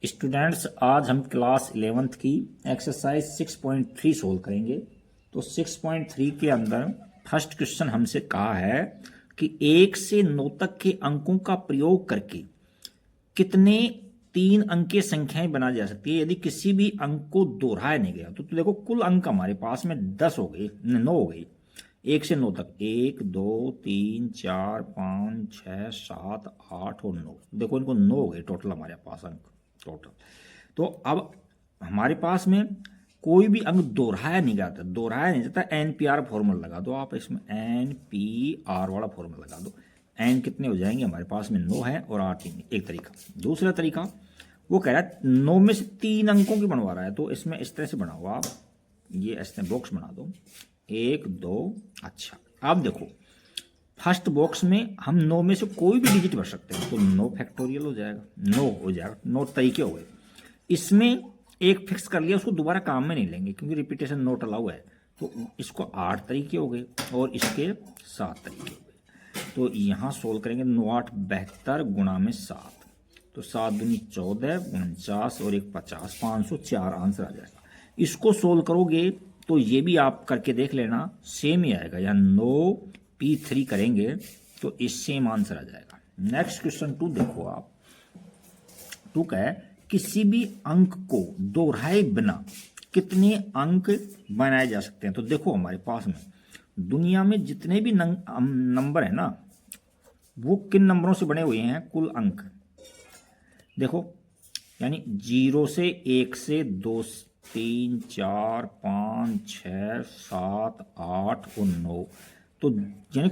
Students, आज हम class 11th की एक्सरसाइज 6.3 सोल्व करेंगे। तो 6.3 के अंदर फर्स्ट क्वेश्चन हमसे कहा है कि 1 से 9 तक के अंकों का प्रयोग करके कितने 3 अंकीय संख्याएं बनाई जा सकती है यदि किसी भी अंक को दोहराया नहीं गया। तो देखो कुल अंक हमारे पास में 10 हो गए, 9 हो गए 1 से 9 तक, 1 2 3 4 5 6 7 8 और 9। देखो इनको 9 हो गए टोटल हमारे पास अंक टोटल। तो अब हमारे पास में कोई भी अंक दोहराया नहीं जाता, दोहराया नहीं जाता, NPR फॉर्मूला लगा दो आप, इसमें NPR वाला फॉर्मूला लगा दो। एन कितने हो जाएंगे हमारे पास में 9 है और 8 एक तरीका। दूसरा तरीका वो कह रहा है 9 में से 3 अंकों की बनवा रहा है, तो इसमें इस तरह से बनाओ आप, ये ऐसे बॉक्स बना दो 1 2। अच्छा अब देखो फर्स्ट बॉक्स में हम 9 में से कोई भी डिजिट भर सकते हैं, तो 9 फैक्टोरियल हो जाएगा, 9 हो जाएगा, 9 तरीके हो गए। इसमें एक फिक्स कर लिया, उसको दोबारा काम में नहीं लेंगे क्योंकि रिपीटेशन नोट अलाउ है। तो इसको 8 तरीके हो गए और इसके 7 तरीके हो गए। तो यहाँ सोल्व करेंगे 9 8 72 गुणा में 7, तो 7 दूनी 14 49 और 1 50, 504 आंसर आ जाएगा। इसको सोल्व करोगे तो ये भी आप करके देख लेना, सेम ही आएगा। यहाँ 9 P3 करेंगे तो इस सेम आंसर आ जाएगा। नेक्स्ट क्वेश्चन 2 देखो आप, 2 का है किसी भी अंक को दोहराए बिना कितने अंक बनाए जा सकते हैं। तो देखो हमारे पास में दुनिया में जितने भी नंबर है ना, वो किन नंबरों से बने हुए हैं, कुल अंक देखो, यानी 0 से 1 से 2 3 4 5 6 7 8 और 9, तो यानी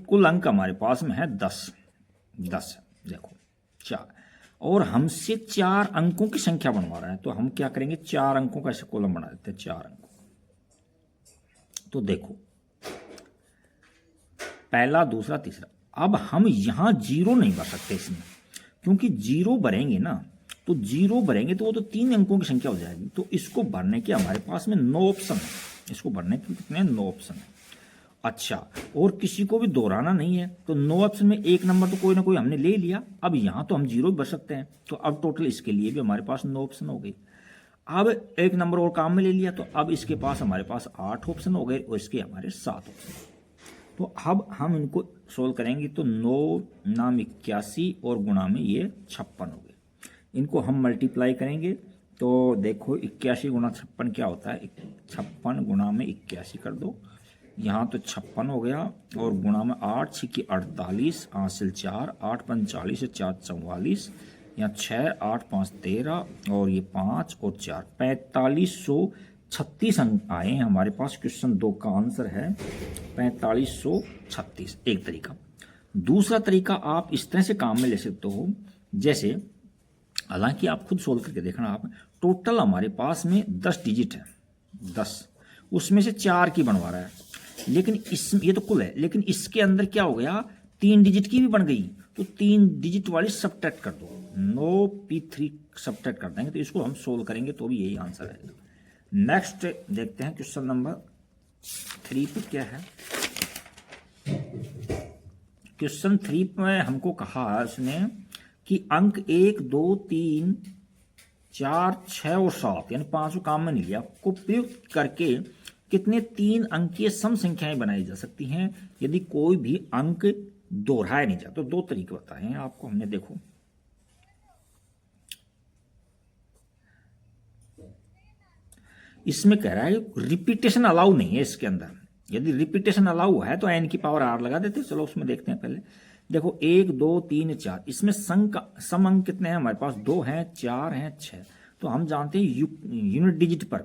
कुल अंक हमारे पास में है 10 देखो 4, और हमसे 4 अंकों की संख्या बनवा रहा है। तो हम क्या करेंगे, 4 अंकों का ऐसे कॉलम बना देते हैं, 4 अंकों। तो देखो पहला दूसरा तीसरा, अब हम यहां 0 नहीं भर सकते इसमें, क्योंकि 0 भरेंगे ना, तो 0 भरेंगे तो वो तो 3 अंकों की संख्या हो जाएगी। तो इसको भरने के हमारे पास में 9 ऑप्शन है, इसको भरने के कितने 9 ऑप्शन है। अच्छा, और किसी को भी दोहराना नहीं है, तो 9 ऑप्शन में एक नंबर तो कोई ना कोई हमने ले लिया। अब यहाँ तो हम 0 भी भर सकते हैं, तो अब टोटल इसके लिए भी हमारे पास 9 ऑप्शन हो गई। अब एक नंबर और काम में ले लिया, तो अब इसके पास हमारे पास 8 ऑप्शन हो गए और इसके हमारे 7 ऑप्शन। तो अब हम इनको सोल्व करेंगे, तो 9 नाम 81 और गुणा में ये 56 हो गए। इनको हम मल्टीप्लाई करेंगे, तो देखो 81 गुणा 56 क्या होता है, 56 गुणा में 81 कर दो, यहाँ तो 56 हो गया, और गुणा में 8 6 की 48, हासिल 4 8 5 40 4 44, यहाँ 6 8 5 13 और ये 5 और 4 4536 अंक आए हैं हमारे पास। क्वेश्चन 2 का आंसर है 4536, एक तरीका। दूसरा तरीका आप इस तरह से काम में ले सकते हो, जैसे हालांकि आप खुद सोल्व करके देखना, आप टोटल हमारे पास में 10 डिजिट है, 10 उसमें से 4 की बनवा रहा है, लेकिन ये तो कुल है, लेकिन इसके अंदर क्या हो गया, 3 डिजिट की भी बन गई, तो 3 डिजिट वाली सब्ट्रैक्ट कर दो, 9 P3 सब्ट्रैक्ट कर देंगे, तो इसको हम सोल्व करेंगे तो भी यही आंसर आएगा। नेक्स्ट देखते हैं क्वेश्चन नंबर 3 पे क्या है। क्वेश्चन 3 में हमको कहा उसने कि अंक 1 2 3 4 6 और 7 यानी 5 काम में नहीं लिया को प्रयुक्त करके कितने 3 अंकीय सम संख्याएं बनाई जा सकती हैं यदि कोई भी अंक दोहराया नहीं जाता। तो 2 तरीके बताए हैं आपको हमने, देखो इसमें कह रहा है रिपीटेशन अलाउ नहीं है इसके अंदर। यदि रिपीटेशन अलाउ है तो n की पावर r लगा देते, चलो उसमें देखते हैं पहले। देखो 1 2 3 4, इसमें सम अंक कितने हैं हमारे पास, 2 हैं 4 हैं 6। तो हम जानते हैं यूनिट डिजिट पर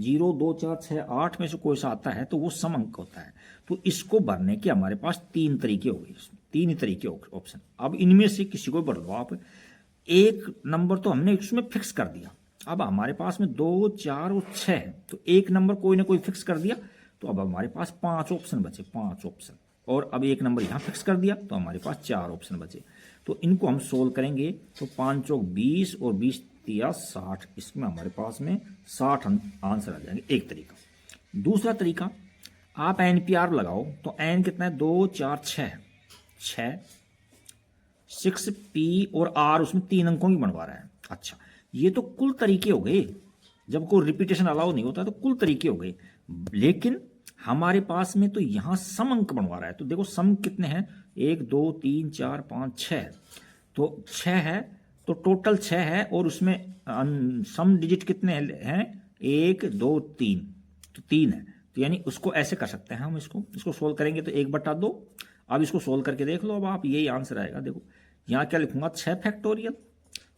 0 2 4 6 8 में से कोई सा आता है तो वो सम अंक होता है। तो इसको भरने के हमारे पास 3 तरीके हो गए, 3 ही तरीके ऑप्शन। अब इनमें से किसी को भर लो आप, एक नंबर तो हमने इसमें फिक्स कर दिया, अब हमारे पास में 2 4 और 6 है, तो एक नंबर कोई ना कोई फिक्स कर दिया, तो अब हमारे पास 5 ऑप्शन बचे, 5 ऑप्शन, और अब एक नंबर यहाँ फिक्स कर दिया तो हमारे पास 4 ऑप्शन बचे। तो इनको हम सोल्व करेंगे, तो 5 चौक 20 और 20 तिया 60, इसमें हमारे पास में 60 आंसर आ जाएंगे, एक तरीका। दूसरा तरीका आप NPR लगाओ, तो n कितना है, 2 4 6 6P और R उसमें 3 अंकों की बनवा रहा है। अच्छा, ये तो कुल तरीके हो गए, जब कोई रिपीटेशन अलाउ नहीं होता तो कुल तरीके हो गए। लेकिन हमारे पास में तो यहाँ सम अंक बनवा रहा है, तो देखो सम कितने हैं, 1 2 3 4 5 6, तो 6 है, तो टोटल 6 है, और उसमें सम डिजिट कितने हैं, 1 2 3, तो 3 है। तो यानी उसको ऐसे कर सकते हैं हम, इसको सोल्व करेंगे तो 1/2। अब इसको सोल्व करके देख लो, अब आप यही आंसर आएगा। देखो यहाँ क्या लिखूंगा, 6 फैक्टोरियल,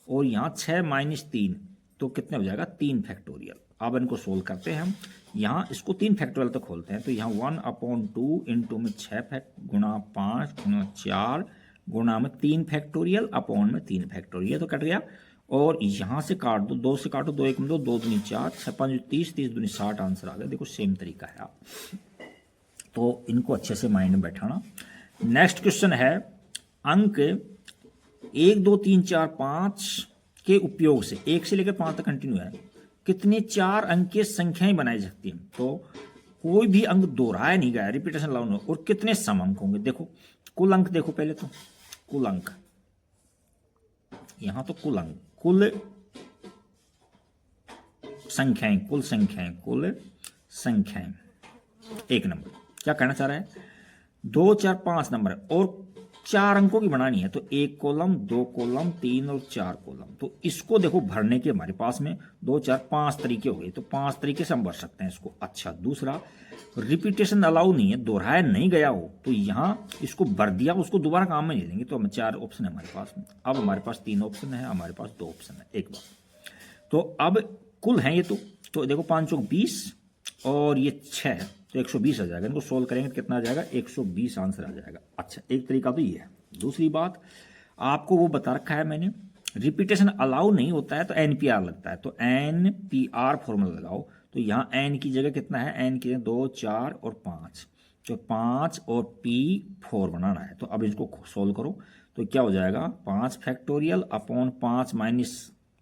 और यहाँ 6 - 3, तो कितने हो जाएगा, 3 फैक्टोरियल। अब इनको सोल्व करते हैं हम, यहाँ इसको 3 फैक्टोरियल तक खोलते हैं, तो यहाँ 1/2 इंटू में 6 गुणा 5 गुणा 4 गुणा में 3 फैक्टोरियल अपॉन में 3 फैक्टोरियल, तो कट गया। और यहाँ से काट दो, 2 से काटो, 2 1 में 2, 2 दूनी 4, 6 5 30, 30 दूनी 60, आंसर आ गया। देखो सेम तरीका है, आप तो इनको अच्छे से माइंड में बैठाना। नेक्स्ट क्वेश्चन है, अंक 1 2 3 4 5 के उपयोग से 1 से लेकर 5 तक कंटिन्यू है, कितने 4 अंकीय संख्याएं बनाई जा सकती हैं। तो कोई भी अंक दोहराया नहीं गया, रिपीटेशन अलाउ नहीं, और कितने सम अंक होंगे। देखो कुल अंक देखो, पहले तो कुल अंक, यहां तो कुल अंक, कुल संख्याएं, कुल संख्याएं। 1 नंबर क्या कहना चाह रहा है, 2 4 5 नंबर है, और 4 अंकों की बनानी है, तो 1 कॉलम 2 कॉलम 3 और 4 कॉलम। तो इसको देखो भरने के हमारे पास में 2 4 5 तरीके हो गए, तो 5 तरीके से हम भर सकते हैं इसको। अच्छा, दूसरा रिपीटेशन अलाउ नहीं है, दोहराया नहीं गया हो, तो यहाँ इसको भर दिया, उसको दोबारा काम में नहीं लेंगे, तो हमें 4 ऑप्शन है हमारे पास में। अब हमारे पास 3 ऑप्शन है, हमारे पास 2 ऑप्शन है, एक बार। तो अब कुल है ये, तो देखो 5 चौक 20 और ये 6, तो 120 आ जाएगा। इनको सोल्व करेंगे तो कितना आ जाएगा, 120 आंसर आ जाएगा। अच्छा, एक तरीका तो ये है। दूसरी बात आपको वो बता रखा है मैंने, रिपीटेशन अलाउ नहीं होता है तो NPR लगता है, तो NPR फॉर्मूला लगाओ। तो यहाँ N की जगह कितना है, N की जगह 2 4 और 5, तो 5 और P4 बनाना है। तो अब इसको सोल्व करो, तो क्या हो जाएगा, 5 फैक्टोरियल अपॉन 5 -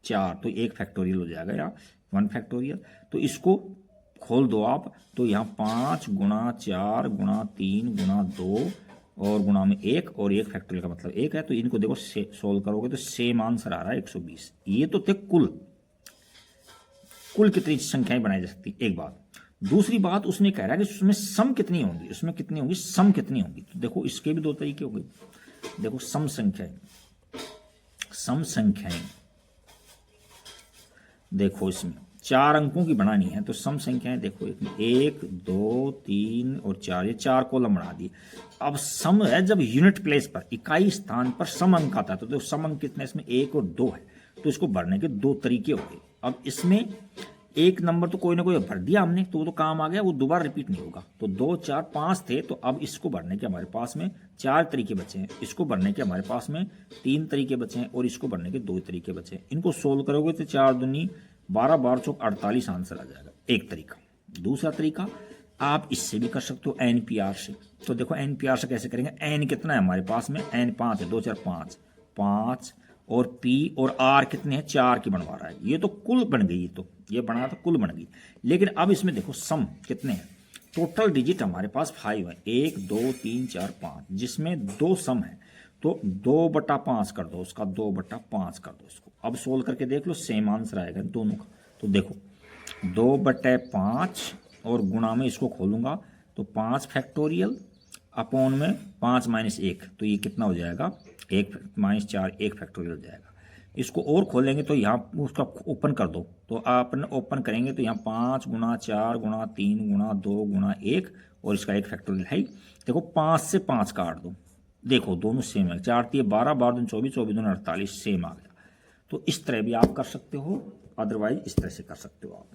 4, तो 1 फैक्टोरियल हो जाएगा, या 1 फैक्टोरियल। तो इसको खोल दो आप, तो यहाँ 5 गुणा 4 गुणा 3 गुणा 2 और गुणा में 1, और 1 फैक्टोरियल का मतलब 1 है। तो इनको देखो सोल्व करोगे तो सेम आंसर आ रहा है 120। ये तो थे कुल कितनी संख्याएं बनाई जा सकती, एक बात। दूसरी बात उसने कह रहा है कि उसमें सम कितनी होंगी, उसमें कितनी होंगी, सम कितनी होंगी। तो देखो इसके भी 2 तरीके हो गए। देखो सम संख्याएं देखो, इसमें 4 अंकों की बनानी है, तो सम संख्याएं देखो, 1 2 3 और 4, ये 4 कॉलम बना दिए। अब सम है जब यूनिट प्लेस पर, इकाई स्थान पर सम अंक आता है, तो देखो सम अंक कितने, इसमें 1 और 2 है, तो इसको भरने के 2 तरीके हो गए। अब इसमें 1 नंबर तो कोई ना कोई भर दिया हमने, तो वो तो काम आ गया, वो दोबारा रिपीट नहीं होगा। तो 2 4 5 थे, तो अब इसको भरने के हमारे पास में 4 तरीके बचे हैं, इसको भरने के हमारे पास में 3 तरीके बचे हैं, और इसको भरने के 2 तरीके बचे हैं। इनको सोल्व करोगे तो 4 दूनी 12 12 चौक 48 आंसर आ जाएगा, एक तरीका। दूसरा तरीका आप इससे भी कर सकते हो, NPR से। तो देखो NPR से कैसे करेंगे, N कितना है हमारे पास में, N 5 है, 2 4 5, और P और R कितने हैं, 4 की बनवा रहा है। ये तो कुल बन गई, तो ये बना तो कुल बन गई। लेकिन अब इसमें देखो सम कितने हैं, टोटल डिजिट हमारे पास 5 है, 1 2 3 4 5, जिसमें 2 सम है, तो 2/5 कर दो, उसका 2/5 कर दो इसको। अब सोल्व करके देख लो, सेम आंसर आएगा दोनों का। तो देखो 2/5 और गुणा में इसको खोलूंगा, तो 5 फैक्टोरियल अपॉन में 5 - 1, तो ये कितना हो जाएगा, 1 - 4, 1 फैक्टोरियल हो जाएगा। इसको और खोलेंगे तो यहाँ उसका ओपन कर दो, तो आपने ओपन करेंगे तो यहाँ 5 गुणा 4 गुणा 3 गुणा 2 गुणा 1, और इसका 1 फैक्टोरियल है। देखो 5 से 5 काट दो, देखो दोनों सेम है, 4 3 12 12 दूनी 24 24 दूनी 48, सेम आ गया। तो इस तरह भी आप कर सकते हो, अदरवाइज इस तरह से कर सकते हो आप।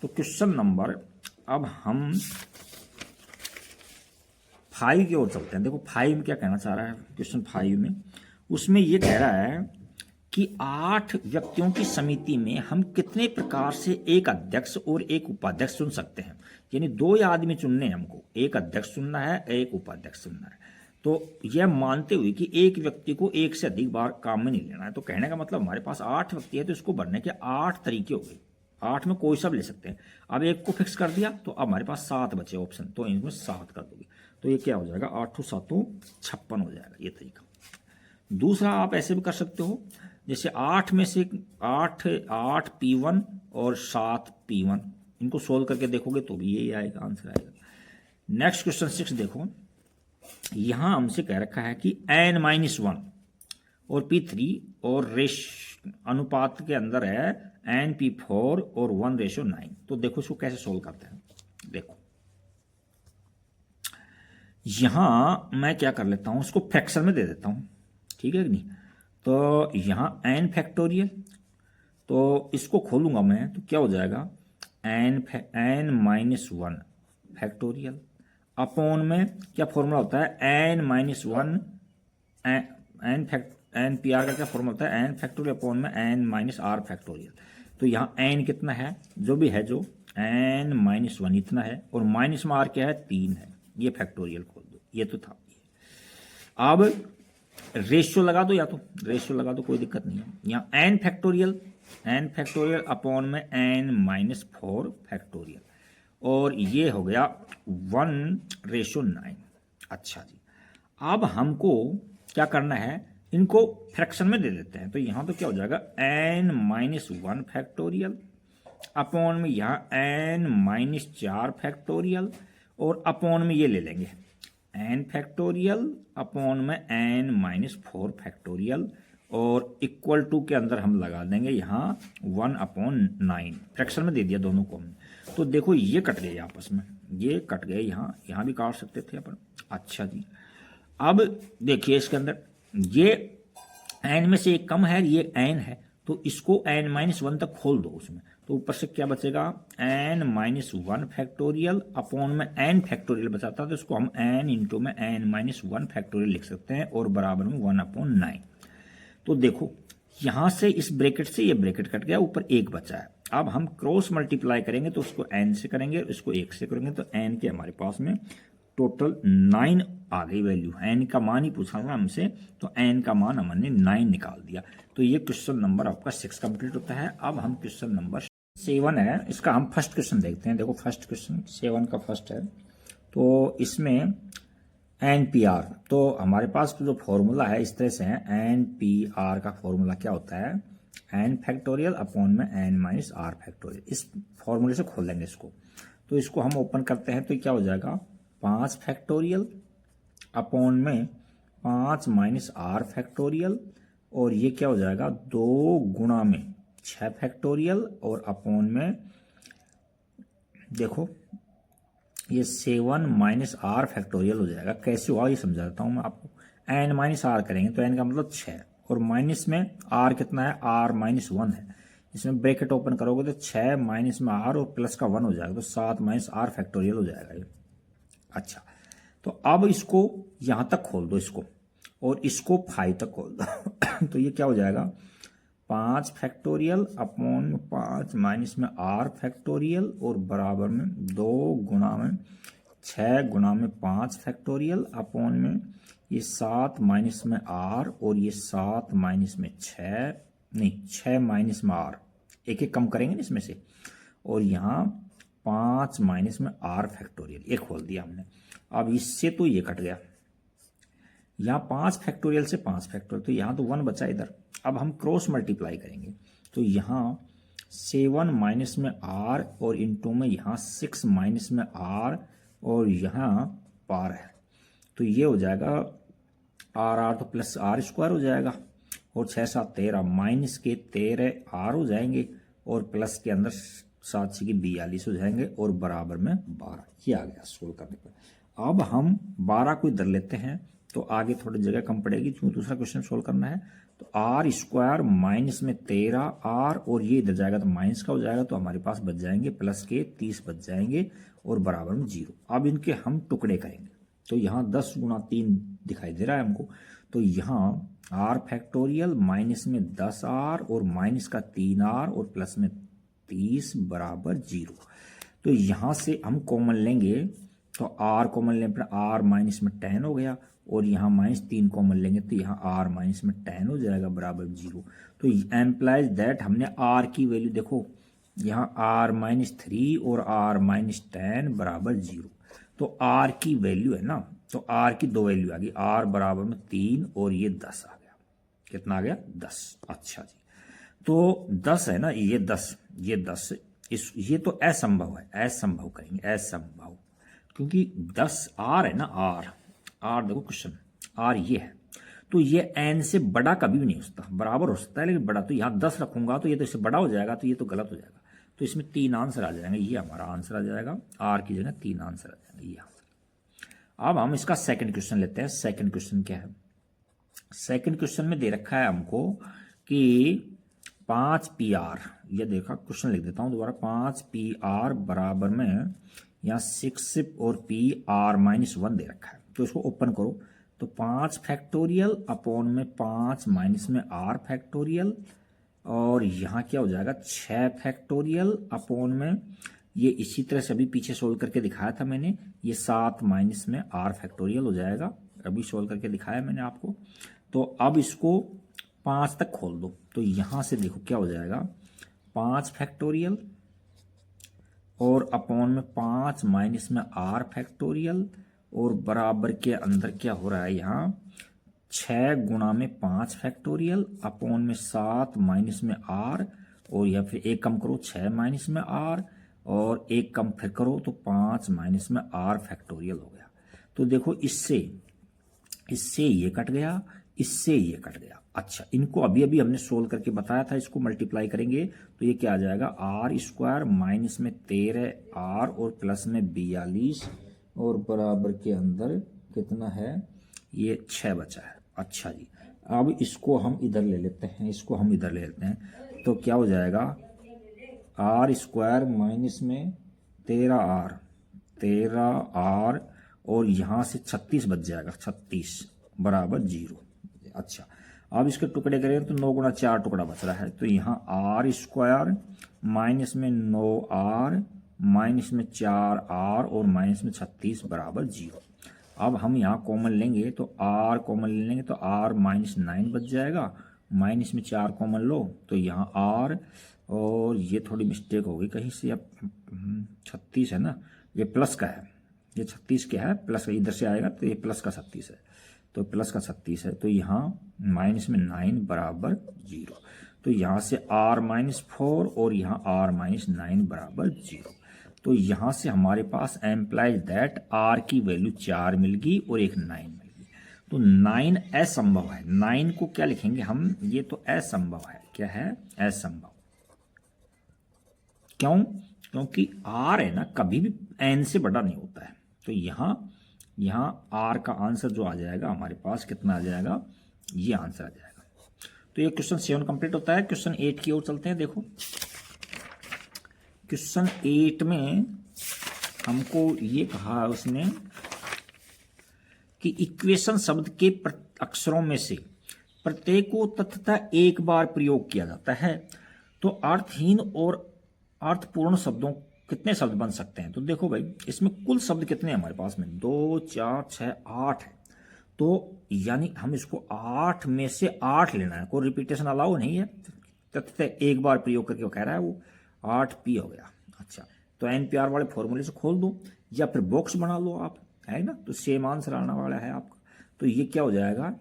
तो क्वेश्चन नंबर, अब हम 5 की ओर चलते हैं। देखो 5 में क्या कहना चाह रहा है, क्वेश्चन 5 में उसमें ये कह रहा है कि 8 व्यक्तियों की समिति में हम कितने प्रकार से एक अध्यक्ष और एक उपाध्यक्ष चुन सकते हैं। यानी 2 आदमी चुनने हैं हमको, एक अध्यक्ष चुनना है, एक उपाध्यक्ष चुनना है। तो यह मानते हुए कि एक व्यक्ति को 1 से अधिक बार काम में नहीं लेना है। तो कहने का मतलब हमारे पास 8 व्यक्ति है, तो इसको भरने के 8 तरीके हो गए। 8 में कोई सब ले सकते हैं। अब 1 को फिक्स कर दिया, तो अब हमारे पास 7 बचे ऑप्शन, तो इनमें 7 कर दोगे, तो ये क्या हो जाएगा, 8 7 56 हो जाएगा, ये तरीका। दूसरा आप ऐसे भी कर सकते हो, जैसे 8 में से 8 P1 और 7 P1, इनको सोल्व करके देखोगे तो भी यही आएगा, आंसर आएगा। नेक्स्ट क्वेश्चन 6 देखो, यहां हमसे कह रखा है कि n-1 और P3 और अनुपात के अंदर है n-P4 और 1:9। तो देखो इसको कैसे सोल्व करते हैं। देखो यहां मैं क्या कर लेता हूं, इसको फ्रैक्शन में दे देता हूं, ठीक है कि नहीं। तो यहां n फैक्टोरियल, तो इसको खोलूंगा मैं तो क्या हो जाएगा, n-1 फैक्टोरियल अपॉन में क्या फॉर्मूला होता है, n-1 n पी आर का क्या फॉर्मूला होता है, n फैक्टोरियल अपॉन में n-r फैक्टोरियल। तो यहाँ n कितना है, जो भी है, जो n-1 इतना है, और माइनस में r क्या है, 3 है। ये फैक्टोरियल खोल दो, ये तो था। अब रेशियो लगा दो, या तो रेशियो लगा दो, कोई दिक्कत नहीं है। यहाँ n फैक्टोरियल अपॉन में n-4 फैक्टोरियल, और ये हो गया 1:9। अच्छा जी, अब हमको क्या करना है, इनको फ्रैक्शन में दे देते हैं। तो यहाँ तो क्या हो जाएगा, n-1 फैक्टोरियल अपॉन में यहाँ n-4 फैक्टोरियल, और अपॉन में ये ले लेंगे n फैक्टोरियल अपॉन में n-4 फैक्टोरियल, और इक्वल टू के अंदर हम लगा देंगे यहाँ 1/9। फ्रैक्शन में दे दिया दोनों को हमने। तो देखो ये कट गए आपस में, ये कट गए, यहाँ भी काट सकते थे अपन। अच्छा जी, अब देखिए इसके अंदर ये n में से एक कम है, ये n है, तो इसको n-1 तक खोल दो उसमें। तो ऊपर से क्या बचेगा, n-1 फैक्टोरियल अपॉन में n फैक्टोरियल बचाता, तो इसको हम n इंटू में n-1 फैक्टोरियल लिख सकते हैं, और बराबर में 1/9। तो देखो यहां से इस ब्रैकेट से ये ब्रैकेट कट गया, ऊपर एक बचा है। अब हम क्रॉस मल्टीप्लाई करेंगे, तो उसको n से करेंगे, इसको 1 से करेंगे, तो n के हमारे पास में टोटल 9 आ गई वैल्यू। n का मान ही पूछा था हमसे, तो n का मान हमने 9 निकाल दिया। तो ये क्वेश्चन नंबर आपका 6 कंप्लीट होता है। अब हम क्वेश्चन नंबर 7 है, इसका हम फर्स्ट क्वेश्चन देखते हैं। देखो फर्स्ट क्वेश्चन 7 का फर्स्ट है, तो इसमें NPR, तो हमारे पास जो फॉर्मूला है इस तरह से है, NPR का फॉर्मूला क्या होता है, n फैक्टोरियल अपॉन में n-r फैक्टोरियल। इस फॉर्मूले से खोल लेंगे इसको। तो इसको हम ओपन करते हैं, तो क्या हो जाएगा, 5 फैक्टोरियल अपॉन में 5-r फैक्टोरियल, और ये क्या हो जाएगा, 2 गुणा में 6 फैक्टोरियल, और अपॉन में देखो ये 7-r फैक्टोरियल हो जाएगा। कैसे हुआ ये समझा देता हूँ मैं आपको। n-r करेंगे तो n का मतलब 6, और माइनस में r कितना है, r-1 है। इसमें ब्रैकेट ओपन करोगे तो 6 माइनस में r और प्लस का 1 हो जाएगा, तो 7-r फैक्टोरियल हो जाएगा ये। अच्छा, तो अब इसको यहां तक खोल दो इसको, और इसको 5 तक खोल दो। तो ये क्या हो जाएगा, 5 फैक्टोरियल अपॉन 5 माइनस में r फैक्टोरियल, और बराबर में 2 गुणा में 6 गुणा में 5 फैक्टोरियल, अपॉन में ये 7 माइनस में r, और ये 7 माइनस में 6, नहीं 6 माइनस में r, एक एक कम करेंगे ना इसमें से, और यहाँ 5 माइनस में r फैक्टोरियल, ये खोल दिया हमने। अब इससे तो ये कट गया, यहाँ 5 फैक्टोरियल से 5 फैक्टोरियल, तो यहाँ तो 1 बचा इधर। अब हम क्रॉस मल्टीप्लाई करेंगे, तो यहाँ 7 माइनस में r, और इंटू में यहाँ 6 माइनस में r, और यहाँ पार है, तो ये हो जाएगा r तो प्लस r² हो जाएगा, और 6-7 13 माइनस के 13 r हो जाएंगे, और प्लस के अंदर 7 42 हो जाएंगे, और बराबर में 12। ये आ गया सोल्व करने पर। अब हम 12 को इधर लेते हैं, तो आगे थोड़ी जगह कम पड़ेगी, क्योंकि दूसरा क्वेश्चन सोल्व करना है। तो r² माइनस में 13r, और ये इधर जाएगा तो माइनस का हो जाएगा, तो हमारे पास बच जाएंगे प्लस के 30 बच जाएंगे, और बराबर में 0। अब इनके हम टुकड़े करेंगे, तो यहाँ 10 गुणा 3 दिखाई दे रहा है हमको, तो यहाँ r फैक्टोरियल माइनस में 10r, और माइनस का 3r, और प्लस में 30 बराबर 0। तो यहाँ से हम कॉमन लेंगे, तो r कॉमन लेने पर r माइनस में 10 हो गया, और यहाँ -3 कॉमन लेंगे, तो यहाँ r माइनस में 10 हो जाएगा, बराबर 0। तो एम्प्लाइज दैट हमने r की वैल्यू देखो, यहाँ r-3 और r-10 बराबर 0। तो r की वैल्यू है ना, तो r की 2 वैल्यू आ गई, r बराबर में 3 और ये 10 आ गया। कितना आ गया 10। अच्छा जी, तो 10 है ना, ये 10, ये 10, ये तो असंभव है, असंभव करेंगे, असंभव, क्योंकि 10 आर है ना, आर, आर देखो क्वेश्चन, आर ये है, तो ये एन से बड़ा कभी भी नहीं हो सकता, बराबर हो सकता है लेकिन बड़ा, तो यहाँ 10 रखूंगा तो ये तो इससे बड़ा हो जाएगा, तो ये तो गलत हो जाएगा, तो इसमें 3 आंसर आ जाएंगे, ये हमारा आंसर आ जाएगा, आर की जगह 3 आंसर आ जाएंगे, ये आंसर। अब हम इसका सेकंड क्वेश्चन लेते हैं। सेकंड क्वेश्चन क्या है? सेकंड क्वेश्चन में दे रखा है हमको कि 5 पी आर, ये देखा क्वेश्चन लिख देता हूं दोबारा, 5 पी आर बराबर में यहाँ 6 और पी आर -1 दे रखा है, तो इसको ओपन करो, तो 5 फैक्टोरियल अपॉन में 5 माइनस में आर फैक्टोरियल, और यहाँ क्या हो जाएगा 6 फैक्टोरियल अपॉन में, ये इसी तरह से अभी पीछे सोल्व करके दिखाया था मैंने, ये 7 माइनस में आर फैक्टोरियल हो जाएगा, अभी सोल्व करके दिखाया मैंने आपको। तो अब इसको 5 तक खोल दो, तो यहाँ से देखो क्या हो जाएगा 5 फैक्टोरियल और अपॉन में 5 माइनस में आर फैक्टोरियल, और बराबर के अंदर क्या हो रहा है यहाँ 6 गुणा में 5 फैक्टोरियल अपॉन में 7 माइनस में आर, और या फिर एक कम करो 6 माइनस में आर, और एक कम फिर करो तो 5 माइनस में आर फैक्टोरियल हो गया। तो देखो इससे ये कट गया, इससे ये कट गया। अच्छा, इनको अभी अभी हमने सोल्व करके बताया था, इसको मल्टीप्लाई करेंगे तो ये क्या आ जाएगा आर स्क्वायर माइनस में 13 आर और प्लस में 42, और बराबर के अंदर कितना है, ये 6 बचा है। अच्छा जी, अब इसको हम इधर ले लेते हैं, इसको हम इधर ले लेते हैं, तो क्या हो जाएगा आर स्क्वायर माइनस में 13 आर और यहाँ से 36 बच जाएगा, 36 बराबर 0। अच्छा, अब इसके टुकड़े करें तो 9 गुणा 4 टुकड़ा बच रहा है, तो यहाँ आर स्क्वायर माइनस में 9 आर माइनस में 4 आर और माइनस में 36 बराबर 0। अब हम यहाँ कॉमन लेंगे तो आर कॉमन ले लेंगे तो आर -9 बच जाएगा, माइनस में 4 कॉमन लो तो यहाँ आर, और ये थोड़ी मिस्टेक हो गई कहीं से, अब 36 है ना, ये प्लस का है, ये 36 क्या है प्लस का, इधर से आएगा तो ये प्लस का 36 है, तो प्लस का 36 है, तो यहाँ माइनस में 9 बराबर 0, तो यहाँ से r -4 और यहाँ r -9 बराबर 0। तो यहाँ से हमारे पास एम्प्लाइज दैट r की वैल्यू 4 मिल गई और एक 9 मिल गई, तो 9 असंभव है। 9 को क्या लिखेंगे हम, ये तो असंभव है, क्या है असंभव, क्यों, क्योंकि r है ना कभी भी n से बड़ा नहीं होता है, तो यहाँ r का आंसर जो आ जाएगा हमारे पास कितना आ जाएगा, ये आंसर आ जाएगा। तो ये क्वेश्चन 7 कंप्लीट होता है। क्वेश्चन 8 की ओर चलते हैं। देखो क्वेश्चन 8 में हमको ये कहा उसने कि इक्वेशन शब्द के अक्षरों में से प्रत्येक को तथ्यतः एक बार प्रयोग किया जाता है, तो अर्थहीन और अर्थपूर्ण शब्दों कितने शब्द बन सकते हैं। तो देखो भाई इसमें कुल शब्द कितने हैं हमारे पास में, 2 4 6 8 है, तो यानी हम इसको 8 में से 8 लेना है, कोई रिपीटेशन अलाउ नहीं है, तथ्यतः एक बार प्रयोग करके वो कह रहा है, वो 8p हो गया। अच्छा, तो NPR वाले फॉर्मूले से खोल दो या फिर बॉक्स बना लो आप, है ना, तो सेम आंसर आने वाला है आपका। तो ये क्या हो जाएगा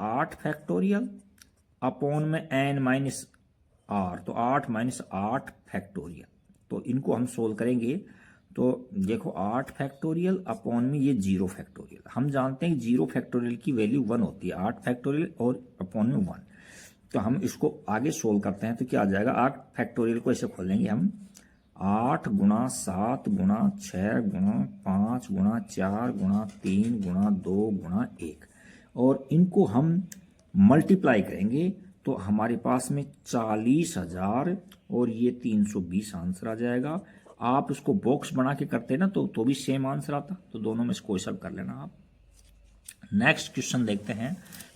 8 फैक्टोरियल अपॉन में n -r, तो 8 -8 फैक्टोरियल, तो इनको हम सोल्व करेंगे तो देखो 8 फैक्टोरियल अपॉन में ये 0 फैक्टोरियल, हम जानते हैं कि 0 फैक्टोरियल की वैल्यू 1 होती है, 8 फैक्टोरियल और अपॉन में 1, तो हम इसको आगे सोल्व करते हैं तो क्या आ जाएगा 8 फैक्टोरियल को ऐसे खोलेंगे हम 8 गुणा 7 गुणा 6 गुणा 5 गुणा 4 गुणा 3 गुणा 2 गुणा 1, और इनको हम मल्टीप्लाई करेंगे तो हमारे पास में 40,000 और ये 320 आंसर आ जाएगा। आप इसको बॉक्स बना के करते ना तो भी सेम आंसर आता, तो दोनों में से कोई सब कर लेना आप। नेक्स्ट क्वेश्चन देखते हैं।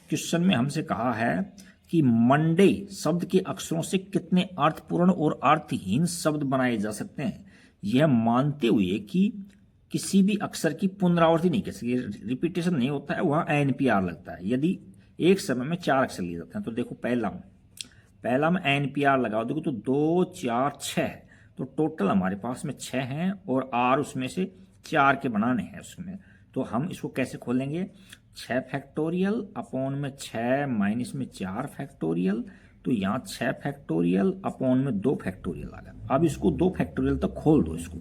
क्वेश्चन में हमसे कहा है कि मंडे शब्द के अक्षरों से कितने अर्थपूर्ण और अर्थहीन शब्द बनाए जा सकते हैं, यह मानते हुए कि किसी भी अक्षर की पुनरावृत्ति नहीं कर सकती, रिपीटेशन नहीं होता है, वहां NPR लगता है। यदि एक समय में 4 अक्षर लिए जाते हैं, तो देखो पहला में NPR लगाओ, देखो तो 2 4 6 है, तो टोटल हमारे पास में 6 हैं और R उसमें से 4 के बनाने हैं उसमें, तो हम इसको कैसे खोलेंगे 6 फैक्टोरियल अपॉन में 6 माइनस में 4 फैक्टोरियल, तो यहाँ 6 फैक्टोरियल अपॉन में 2 फैक्टोरियल आ गया। अब इसको 2 फैक्टोरियल तक खोल दो इसको,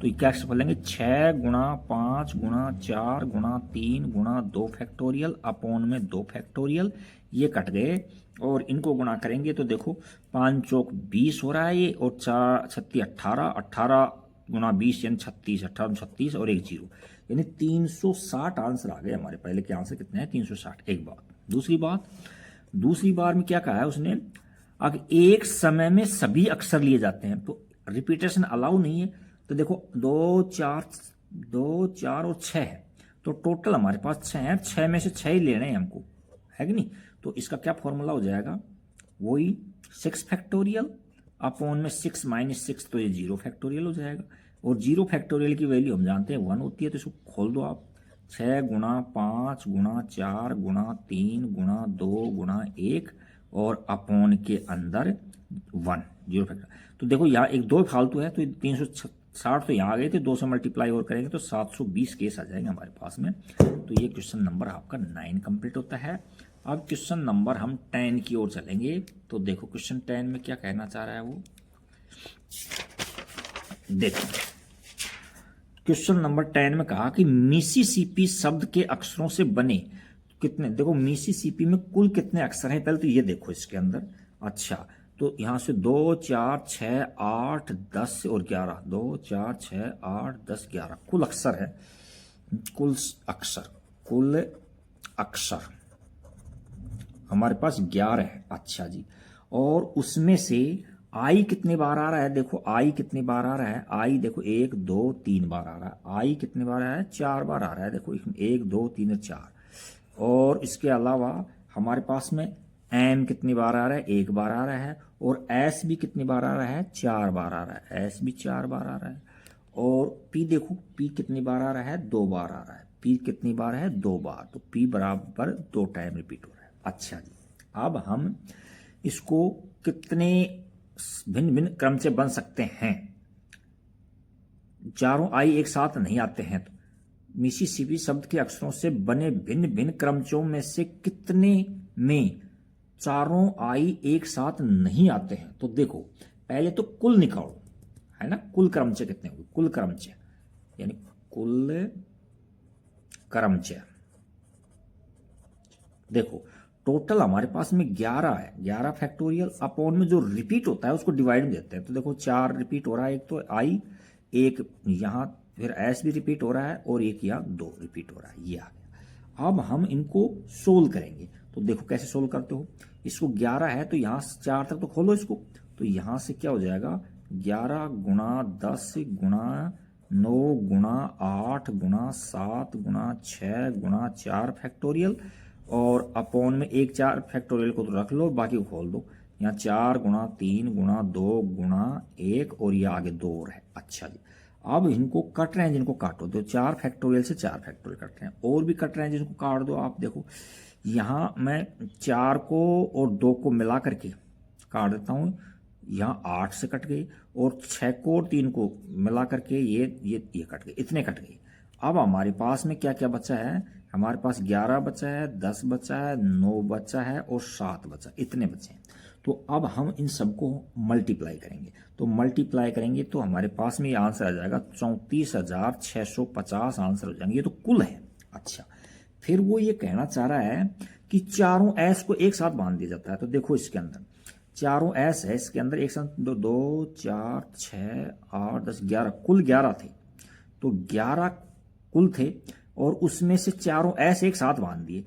तो ये क्या बोलेंगे 6 गुणा 5 गुणा 4 गुणा 3 गुणा 2 फैक्टोरियल अपॉन में 2 फैक्टोरियल, ये कट गए और इनको गुणा करेंगे तो देखो 5 चौक 20 हो रहा है ये, और 4 छत्ती 18, 18 गुणा 20 यानी 36, 18 36 और एक जीरो, यानी 360 आंसर आ गए हमारे। पहले के आंसर कितने हैं 360। एक बात। दूसरी बार में क्या कहा है उसने, अगर एक समय में सभी अक्षर लिए जाते हैं तो रिपीटेशन अलाउ नहीं है। तो देखो 2 4 और 6 है, तो टोटल हमारे पास 6 है, 6 में से 6 ही लेने हैं हमको, है कि नहीं। तो इसका क्या फॉर्मूला हो जाएगा, वही 6 फैक्टोरियल अपॉन में 6 माइनस 6, तो ये 0 फैक्टोरियल हो जाएगा। और 0 फैक्टोरियल की वैल्यू हम जानते हैं 1 होती है, तो इसको खोल दो आप। 6 गुणा 5 गुणा 4 गुणा 3 गुणा 2 गुणा 1 और अपॉन के अंदर 1, 0 फैक्टर। तो देखो यहाँ एक 2 फालतू है, तो 360 तो यहाँ आ गए थे, 2 से मल्टीप्लाई और करेंगे तो 720 केस आ जाएंगे हमारे पास में। तो ये क्वेश्चन नंबर आपका 9 कंप्लीट होता है। अब क्वेश्चन नंबर हम 10 की ओर चलेंगे। तो देखो क्वेश्चन 10 में क्या कहना चाह रहा है वो, देखो क्वेश्चन नंबर 10 में कहा कि मिसिसिपी शब्द के अक्षरों से बने कितने, देखो मिसिसिपी में कुल कितने अक्षर हैं पहले तो ये देखो इसके अंदर। अच्छा, तो यहां से 2 4 6 8 10 और 11, 2 4 6 8 10 11 कुल अक्षर है, कुल अक्षर हमारे पास 11 है। अच्छा जी, और उसमें से आई कितने बार आ रहा है, देखो आई कितने बार आ रहा है, आई देखो 1 2 3 बार आ रहा है, आई कितने बार आ रहा है 4 बार आ रहा है, देखो 1 2 3 4। और इसके अलावा हमारे पास में एम कितनी बार आ रहा है, 1 बार आ रहा है, और एस भी कितनी बार आ रहा है 4 बार आ रहा है, एस भी 4 बार आ रहा है। और पी देखो, पी कितनी बार आ रहा है 2 बार आ रहा है, पी कितनी बार है 2 बार, तो पी बराबर 2 टाइम रिपीट हो रहा है। अच्छा जी, अब हम इसको कितने भिन्न भिन्न क्रम से बन सकते हैं, चारों आई एक साथ नहीं आते हैं, तो मिसिसिपी शब्द के अक्षरों से बने भिन्न भिन्न क्रमचों में से कितने में चारों आई एक साथ नहीं आते हैं। तो देखो पहले तो कुल निकालो, है ना, कुल क्रमचय कितने हुए, कुल क्रमचय यानी कुल क्रमचय। देखो टोटल हमारे पास में 11 है, 11 फैक्टोरियल अपॉन में जो रिपीट होता है उसको डिवाइड में देते हैं। तो देखो 4 रिपीट हो रहा है, एक तो आई, एक यहाँ फिर एस भी रिपीट हो रहा है, और एक यहाँ 2 रिपीट हो रहा है, ये आ गया। अब हम इनको सोल्व करेंगे। तो देखो कैसे सोल्व करते हो, इसको 11 है तो यहाँ 4 तक तो खोलो इसको, तो यहाँ से क्या हो जाएगा 11 गुणा 10 गुणा 9 गुणा 8 गुणा 7 गुणा 6 गुणा 4 फैक्टोरियल, और अपॉन में एक 4 फैक्टोरियल को तो रख लो, बाकी को खोल दो। यहाँ 4 गुणा 3 गुणा 2 गुणा 1 और ये आगे 2 और है। अच्छा जी, अब इनको कट रहे हैं, जिनको काटो, तो 4 फैक्टोरियल से 4 फैक्टोरियल कट रहे हैं, और भी कट रहे हैं जिनको काट दो। आप देखो यहाँ मैं 4 को और 2 को मिला करके काट देता हूँ, यहाँ 8 से कट गई, और 6 को और 3 को मिला करके ये कट गए, इतने कट गए। अब हमारे पास में क्या क्या बचा है, हमारे पास 11 बचा है, 10 बचा है, 9 बचा है और 7 बचा, इतने बचे हैं। तो अब हम इन सबको मल्टीप्लाई करेंगे, तो मल्टीप्लाई करेंगे तो हमारे पास में ये आंसर आ जाएगा 34,650 आंसर हो जाएंगे, ये तो कुल है। अच्छा, फिर वो ये कहना चाह रहा है कि चारों एस को एक साथ बांध दिया जाता है। तो देखो इसके अंदर चारों एस है, इसके अंदर एक साथ 2 4 6 8 10 11 कुल 11 थे, तो 11 कुल थे, और उसमें से चारों एस एक साथ बांध दिए,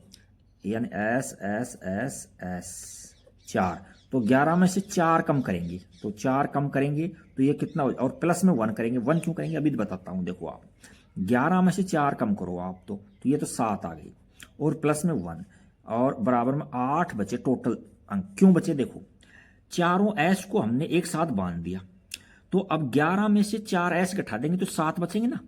यानी एस एस एस एस 4। तो 11 में से 4 कम करेंगे, तो 4 कम करेंगे तो ये कितना हो, और प्लस में 1 करेंगे, 1 क्यों करेंगे अभी बताता हूं। देखो आप 11 में से 4 कम करो आप, तो ये तो 7 आ गई, और प्लस में 1, और बराबर में 8 बचे टोटल अंक। क्यों बचे, देखो चारों एस को हमने एक साथ बांध दिया, तो अब 11 में से 4 एस घटा देंगे तो 7 बचेंगे ना,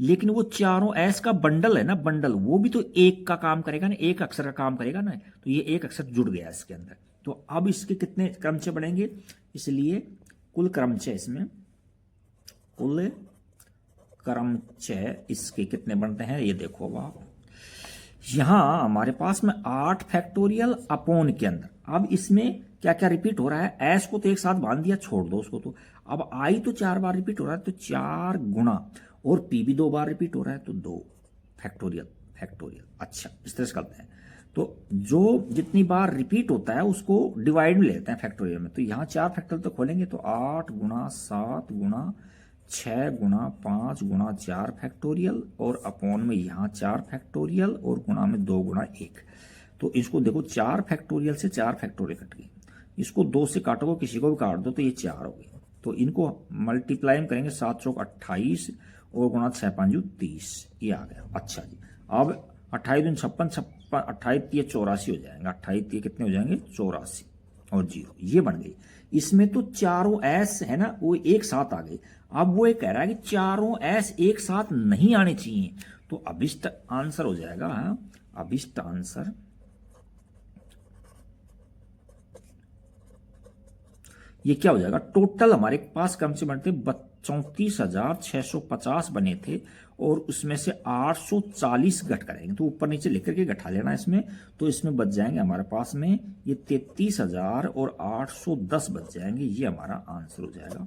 लेकिन वो चारों एस का बंडल है ना, बंडल वो भी तो एक का काम करेगा ना, एक अक्षर का काम करेगा ना, तो ये एक अक्षर जुड़ गया इसके अंदर। तो अब इसके कितने क्रमचय बढ़ेंगे, इसलिए कुल क्रमचय, इसमें कुल क्रमचय इसके कितने बनते हैं, ये देखो अब आप, यहां हमारे पास में 8 फैक्टोरियल अपॉन के अंदर, अब इसमें क्या क्या रिपीट हो रहा है, एस को तो एक साथ बांध दिया, छोड़ दो उसको, तो अब आई तो 4 बार रिपीट हो रहा है, तो 4 गुना, और पी भी 2 बार रिपीट हो रहा है, तो 2 फैक्टोरियल फैक्टोरियल। अच्छा, इस तरह से करते हैं। तो जो जितनी बार रिपीट होता है उसको डिवाइड में लेते हैं फैक्टोरियल में। तो यहाँ 4 फैक्टोरियल तो खोलेंगे, तो 8 गुना 7 गुना 6 गुना 5 गुना 4 फैक्टोरियल, और अपॉन में यहाँ 4 फैक्टोरियल, और गुणा में 2 गुना 1। तो इसको देखो, 4 फैक्टोरियल से 4 फैक्टोरियल कट गई, इसको 2 से काटोगे, किसी को भी काट दो तो ये 4 हो गई। तो इनको मल्टीप्लाई में करेंगे, 7 चौक 28 और गुणा 6 5 30, ये आ गया। अच्छा जी, अब 28 दूनी 56, 28 3 84 हो जाएंगे, 28 3 कितने हो जाएंगे 84 और 0, ये बन गई। इसमें तो चारों एस है ना, वो एक साथ आ गए। अब वो ये कह रहा है कि चारों एस एक साथ नहीं आने चाहिए, तो अभिष्ट आंसर हो जाएगा, हाँ, अभिष्ट आंसर ये क्या हो जाएगा, टोटल हमारे पास कम से बनते 34,650 बने थे, और उसमें से 840 घट करेंगे, तो ऊपर नीचे लिख करके घटा लेना इसमें, तो इसमें बच जाएंगे हमारे पास में ये 33,000 और 810 बच जाएंगे, ये हमारा आंसर हो जाएगा।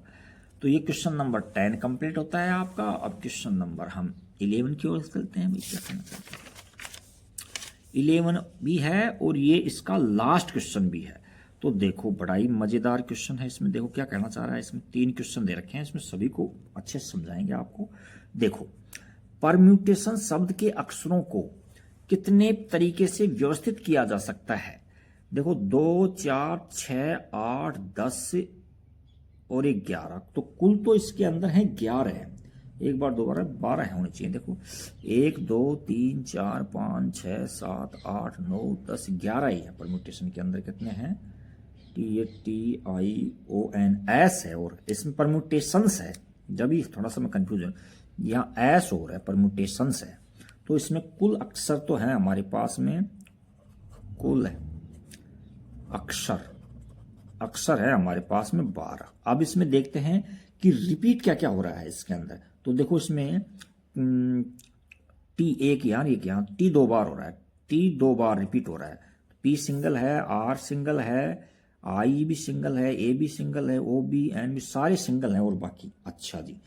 तो ये क्वेश्चन नंबर 10 कंप्लीट होता है आपका। अब क्वेश्चन नंबर हम 11 की ओर चलते हैं। भाई क्या कहना चाहते हैं, 11 भी है और ये इसका लास्ट क्वेश्चन भी है। तो देखो, बड़ा ही मजेदार क्वेश्चन है। इसमें देखो क्या कहना चाह रहा है, इसमें 3 क्वेश्चन दे रखे हैं, इसमें सभी को अच्छे से समझाएंगे आपको। देखो, परम्यूटेशन शब्द के अक्षरों को कितने तरीके से व्यवस्थित किया जा सकता है। देखो 2 4 6 8 10 और 11, तो कुल तो इसके अंदर है 11 है, एक बार 2 बार 12 होने चाहिए। देखो 1 2 3 4 5 6 7 8 9 10 11 ही है। परम्यूटेशन के अंदर कितने हैं, TION है, और इसमें परम्यूटेशंस है, जब भी थोड़ा सा मैं कंफ्यूजन, यहाँ एस हो रहा है, परम्यूटेशंस है। तो इसमें कुल अक्षर तो है हमारे पास में, कुल है अक्षर है हमारे पास में 12। अब इसमें देखते हैं कि रिपीट क्या क्या हो रहा है इसके अंदर। तो देखो इसमें टी एक यहाँ, एक यहाँ, टी 2 बार हो रहा है, टी 2 बार रिपीट हो रहा है, पी सिंगल है, आर सिंगल है, आई भी सिंगल है, ए भी सिंगल है, ओ बी एन भी, सारे सिंगल हैं और बाकी। अच्छा जी,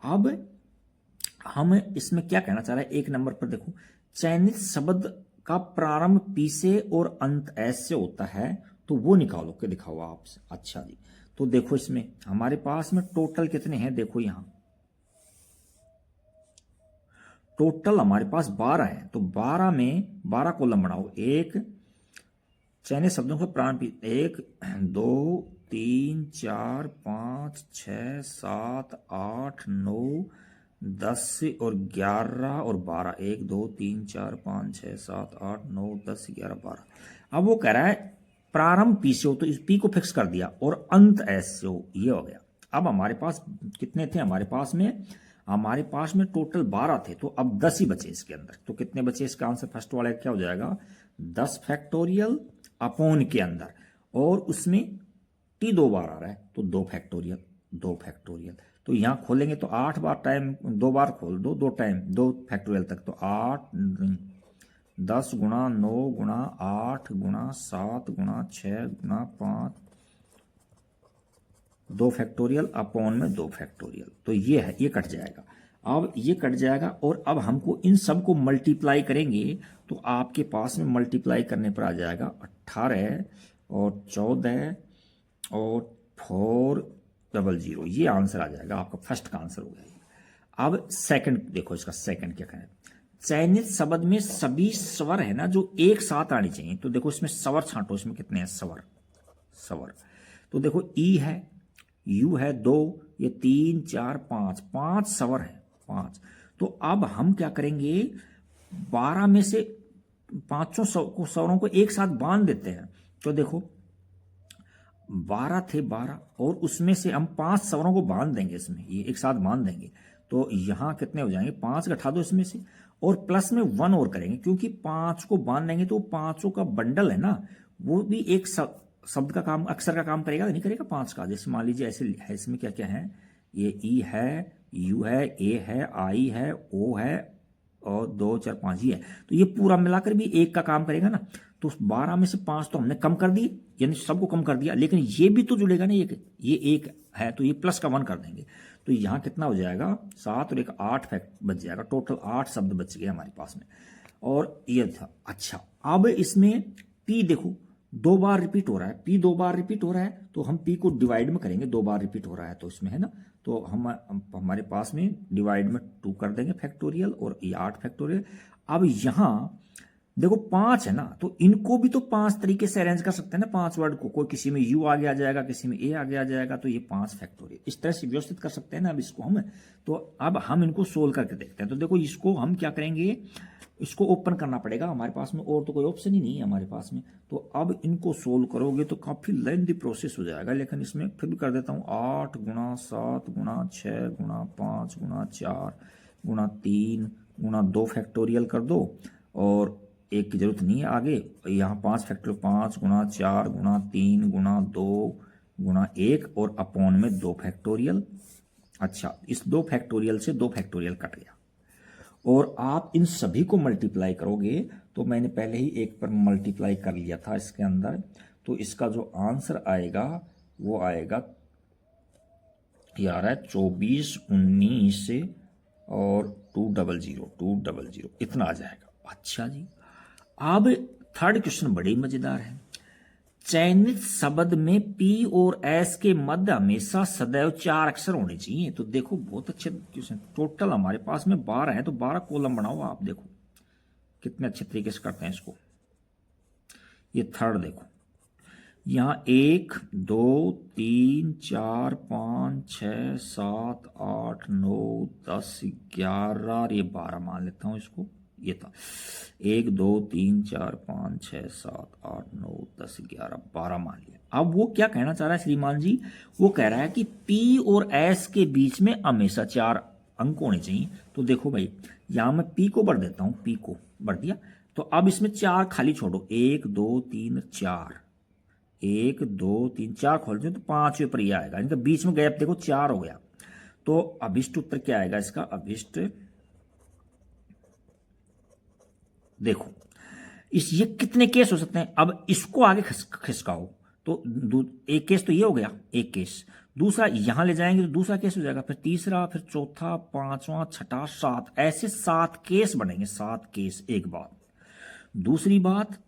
अब हम इसमें क्या कहना चाह रहे हैं, एक नंबर पर देखो, चयनित शब्द का प्रारंभ पी से और अंत एस से होता है, तो वो निकालो के दिखाओ आपसे। अच्छा जी, तो देखो इसमें हमारे पास में टोटल कितने हैं, देखो यहां टोटल हमारे पास 12 है, तो 12 में 12 कॉलम बनाओ। एक चयनित शब्दों का प्रारंभ 1 2 3 4 5 6 7 8 9 10 और 11 और 12, 1 2 3 4 5 6 7 8 9 10 11 12। अब वो कह रहा है प्रारंभ पी से हो, तो इस पी को फिक्स कर दिया, और अंत एस से हो, ये हो गया। अब हमारे पास कितने थे, हमारे पास में टोटल 12 थे, तो अब 10 ही बचे इसके अंदर। तो कितने बचे, इसका आंसर फर्स्ट वाला क्या हो जाएगा, 10 फैक्टोरियल अपॉन के अंदर, और उसमें टी 2 बार आ रहा है, तो 2 फैक्टोरियल। तो यहां खोलेंगे तो 8 बार टाइम 2 बार खोल दो, 2 टाइम 2 फैक्टोरियल तक, तो 8 10 गुणा 9 गुणा 8 गुणा 7 गुणा 6 गुणा 5, 2 फैक्टोरियल अपॉन में 2 फैक्टोरियल, तो ये है, ये कट जाएगा। अब ये कट जाएगा, और अब हमको इन सब को मल्टीप्लाई करेंगे, तो आपके पास में मल्टीप्लाई करने पर आ जाएगा 18 और 14 और 400, ये आंसर आ जाएगा आपका, फर्स्ट का आंसर हो जाएगा। अब सेकंड देखो, इसका सेकंड क्या कहें, चयनित शब्द में सभी स्वर है ना जो एक साथ आनी चाहिए। तो देखो इसमें स्वर छांटो, इसमें कितने हैं स्वर। तो देखो ई है, यू है 2, ये 3 4 5, 5 स्वर है 5। तो अब हम क्या करेंगे, 12 में से 5 स्वरों को एक साथ बांध देते हैं। तो देखो 12 थे 12, और उसमें से हम 5 स्वरों को बांध देंगे, इसमें ये एक साथ बांध देंगे, तो यहां कितने हो जाएंगे, 5 घटा दो इसमें से, और प्लस में 1 और करेंगे, क्योंकि 5 को बांध देंगे तो 5 का बंडल है ना, वो भी एक शब्द का काम, अक्षर का काम करेगा, नहीं करेगा 5 का। जैसे मान लीजिए ऐसे है, इसमें क्या क्या है, ये ई है, यू है, ए है, आई है, ओ है, और 2 4 5 ही है, तो ये पूरा मिलाकर भी 1 का काम करेगा ना। तो 12 में से 5 तो हमने कम कर दिए, यानी सबको कम कर दिया, लेकिन ये भी तो जुड़ेगा ना, ये 1 है तो ये प्लस का 1 कर देंगे, तो यहाँ कितना हो जाएगा 7 और 1 8 फैक्ट बच जाएगा, टोटल 8 शब्द बच गए हमारे पास में। और ये था। अच्छा, अब इसमें पी देखो 2 बार रिपीट हो रहा है, पी 2 बार रिपीट हो रहा है, तो हम पी को डिवाइड में करेंगे, 2 बार रिपीट हो रहा है तो इसमें है ना, तो हम हमारे पास में डिवाइड में 2 कर देंगे फैक्टोरियल, और ये 8 फैक्टोरियल। अब यहाँ देखो 5 है ना, तो इनको भी तो 5 तरीके से अरेंज कर सकते हैं ना, 5 वर्ड को, कोई किसी में यू आगे आ जाएगा, किसी में ए आगे आ जाएगा, तो ये 5 फैक्टोरियल इस तरह से व्यवस्थित कर सकते हैं ना। अब इसको हम, तो अब हम इनको सोल्व करके देखते हैं। तो देखो इसको हम क्या करेंगे, इसको ओपन करना पड़ेगा हमारे पास में, और तो कोई ऑप्शन ही नहीं है हमारे पास में। तो अब इनको सोल्व करोगे तो काफ़ी लेंथी प्रोसेस हो जाएगा, लेकिन इसमें फिर भी कर देता हूँ। 8 गुणा 7 गुणा 6 गुणा 5 गुणा 4 गुणा 3 गुणा 2 फैक्टोरियल कर दो, और 1 की जरूरत नहीं है आगे, यहाँ 5 फैक्टोरियल, 5 गुणा 4 गुणा 3 गुणा 2 गुणा 1 और अपॉन में 2 फैक्टोरियल। अच्छा, इस 2 फैक्टोरियल से 2 फैक्टोरियल कट गया, और आप इन सभी को मल्टीप्लाई करोगे, तो मैंने पहले ही 1 पर मल्टीप्लाई कर लिया था इसके अंदर, तो इसका जो आंसर आएगा वो आएगा, ये आ रहा है 24 19 और 200 इतना आ जाएगा। अच्छा जी, अब थर्ड क्वेश्चन बड़े मजेदार है। चयनित शब्द में पी और एस के मध्य हमेशा सदैव 4 अक्षर होने चाहिए। तो देखो बहुत अच्छे क्वेश्चन, टोटल हमारे पास में 12 है, तो 12 कॉलम बनाओ आप, देखो कितने अच्छे तरीके से करते हैं इसको। ये थर्ड देखो, यहाँ 1 2 3 4 5 6 7 8 9 10 11, ये 12 मान लेता हूं इसको। ये था 1 2 3 4 5 6 7 8 9 10 11 12 मान लिया। अब वो क्या कहना चाह रहा है श्रीमान जी, वो कह रहा है कि पी और एस के बीच में हमेशा 4 अंक होने चाहिए। तो देखो भाई, यहां मैं पी को भर देता हूं, पी को भर दिया, तो अब इसमें 4 खाली छोड़ो, 1 2 3 4, 1 2 3 4 खोल दो तो 5वें पर यह आएगा, इनका बीच में गैप देखो 4 हो गया। तो अभिष्ट उत्तर क्या आएगा इसका, अभिष्ट देखो ये कितने केस हो सकते हैं। अब इसको आगे खिसकाओ, तो एक केस तो ये हो गया, एक केस, दूसरा यहां ले जाएंगे तो दूसरा केस हो जाएगा, फिर तीसरा, फिर चौथा, पांचवा, छठा, 7, ऐसे 7 केस बनेंगे, 7 केस। एक बात, दूसरी बात,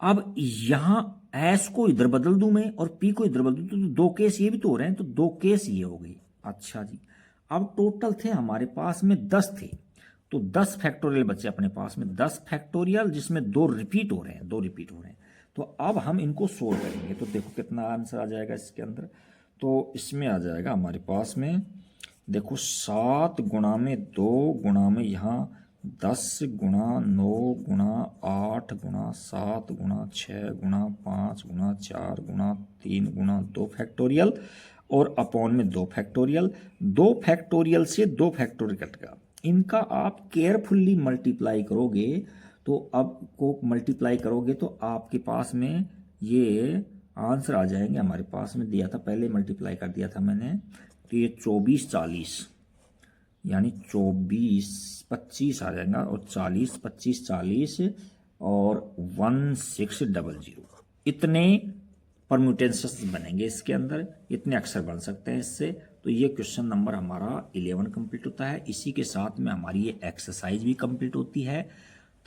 अब यहां एस को इधर बदल दूं मैं और पी को इधर बदल दूं, तो 2 केस ये भी तो हो रहे हैं, तो 2 केस ये हो गई। अच्छा जी, अब टोटल थे हमारे पास में 10 थे, तो 10 फैक्टोरियल बचे अपने पास में, 10 फैक्टोरियल जिसमें 2 रिपीट हो रहे हैं, 2 रिपीट हो रहे हैं। तो अब हम इनको सोल्व करेंगे, तो देखो कितना आंसर आ जाएगा इसके अंदर। तो इसमें आ जाएगा हमारे पास में, देखो 7 गुणा में 2 गुणा में यहाँ 10 गुणा 9 गुणा 8 गुणा 7 गुणा 6 गुणा 5 गुणा 4 गुणा 3 गुणा 2 फैक्टोरियल, और अपॉन में 2 फैक्टोरियल। 2 फैक्टोरियल से 2 फैक्टोरियल कट गया, इनका आप केयरफुल्ली मल्टीप्लाई करोगे, तो अब को मल्टीप्लाई करोगे तो आपके पास में ये आंसर आ जाएंगे। हमारे पास में दिया था, पहले मल्टीप्लाई कर दिया था मैंने, तो ये 24 40 यानी 24 25 आ जाएगा, और 40 25 40 और 1600, इतने परम्यूटेशंस बनेंगे इसके अंदर, इतने अक्षर बन सकते हैं इससे। तो ये क्वेश्चन नंबर हमारा 11 कंप्लीट होता है। इसी के साथ में हमारी ये एक्सरसाइज भी कंप्लीट होती है।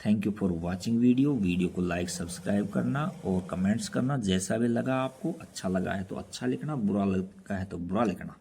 Thank you for watching video को लाइक सब्सक्राइब करना और कमेंट्स करना, जैसा भी लगा आपको, अच्छा लगा है तो अच्छा लिखना, बुरा लगा है तो बुरा लिखना।